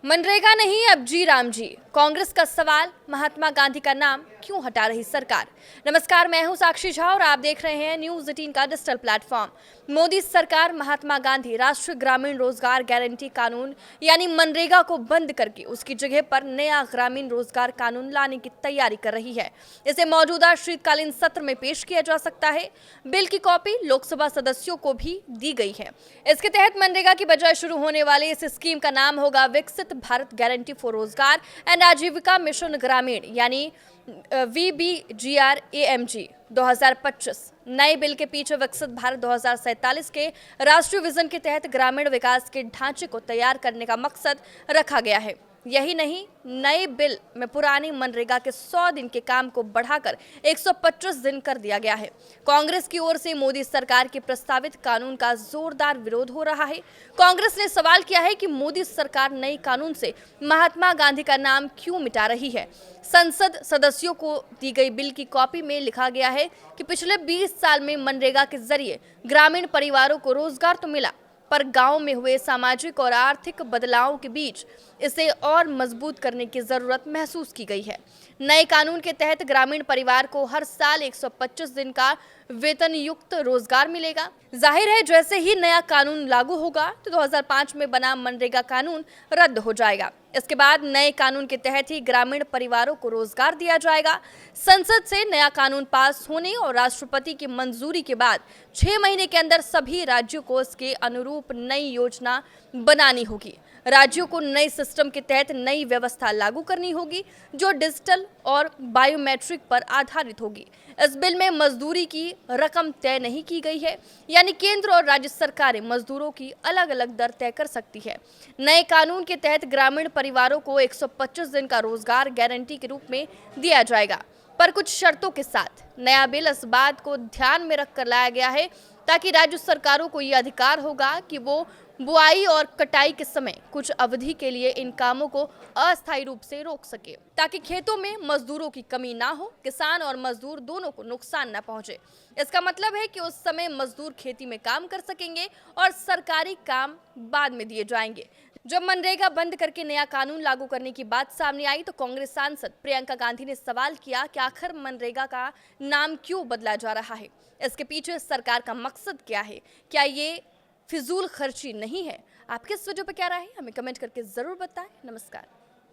मनरेगा नहीं अब जी राम जी। कांग्रेस का सवाल, महात्मा गांधी का नाम क्यों हटा रही सरकार। नमस्कार, मैं हूं साक्षी झा और आप देख रहे हैं न्यूज 18 का डिजिटल प्लेटफॉर्म। मोदी सरकार महात्मा गांधी राष्ट्रीय ग्रामीण रोजगार गारंटी कानून यानी मनरेगा को बंद करके उसकी जगह पर नया ग्रामीण रोजगार कानून लाने की तैयारी कर रही है। इसे मौजूदा शीतकालीन सत्र में पेश किया जा सकता है। बिल की कॉपी लोकसभा सदस्यों को भी दी गई है। इसके तहत मनरेगा की बजाय शुरू होने वाले इस स्कीम का नाम होगा विकसित भारत गारंटी फॉर रोजगार एंड आजीविका मिशन ग्रामीण यानी VBGRAMG 2025। नए बिल के पीछे विकसित भारत 2047 के राष्ट्रीय विजन के तहत ग्रामीण विकास के ढांचे को तैयार करने का मकसद रखा गया है। यही नहीं, नए बिल में पुरानी मनरेगा के 100 दिन के काम को बढ़ाकर 125 दिन कर दिया गया है। कांग्रेस की ओर से मोदी सरकार के प्रस्तावित कानून का जोरदार विरोध हो रहा है। कांग्रेस ने सवाल किया है कि मोदी सरकार नए कानून से महात्मा गांधी का नाम क्यों मिटा रही है। संसद सदस्यों को दी गई बिल की कॉपी में लिखा गया है कि पिछले 20 साल में मनरेगा के जरिए ग्रामीण परिवारों को रोजगार तो मिला, पर गांव में हुए सामाजिक और आर्थिक बदलावों के बीच इसे और मजबूत करने की जरूरत महसूस की गई है। नए कानून के तहत ग्रामीण परिवार को हर साल 125 दिन का वेतन युक्त रोजगार मिलेगा। जाहिर है, जैसे ही नया कानून लागू होगा तो 2005 में बना मनरेगा कानून रद्द हो जाएगा। इसके बाद नए कानून के तहत ही ग्रामीण परिवारों को रोजगार दिया जाएगा। संसद से नया कानून पास होने और राष्ट्रपति की मंजूरी के बाद 6 महीने के अंदर सभी राज्यों को इसके अनुरूप नई योजना बनानी होगी। राज्यों को नए सिस्टम के तहत नई व्यवस्था लागू करनी होगी जो डिजिटल और बायोमेट्रिक पर आधारित होगी। इस बिल में मजदूरी की रकम तय नहीं की गई है, यानी केंद्र और राज्य सरकारें मजदूरों की अलग अलग दर तय कर सकती है। नए कानून के तहत ग्रामीण परिवारों को 125 दिन का रोजगार गारंटी के रूप में दिया जाएगा, पर कुछ शर्तों के साथ। नया बिल इस बात को ध्यान में रखकर लाया गया है ताकि राज्य सरकारों को यह अधिकार होगा कि वो बुआई और कटाई के समय कुछ अवधि के लिए इन कामों को अस्थायी रूप से रोक सके, ताकि खेतों में मजदूरों की कमी ना हो, किसान और मजदूर दोनों को नुकसान ना पहुंचे। इसका मतलब है कि उस समय मजदूर खेती में काम कर सकेंगे और सरकारी काम बाद में दिए जाएंगे। जब मनरेगा बंद करके नया कानून लागू करने की बात सामने आई तो कांग्रेस सांसद प्रियंका गांधी ने सवाल किया कि आखिर मनरेगा का नाम क्यों बदला जा रहा है, इसके पीछे सरकार का मकसद क्या है, क्या ये फिजूल खर्ची नहीं है। आपके इस वीडियो पर क्या राय है, हमें कमेंट करके जरूर बताएं। नमस्कार।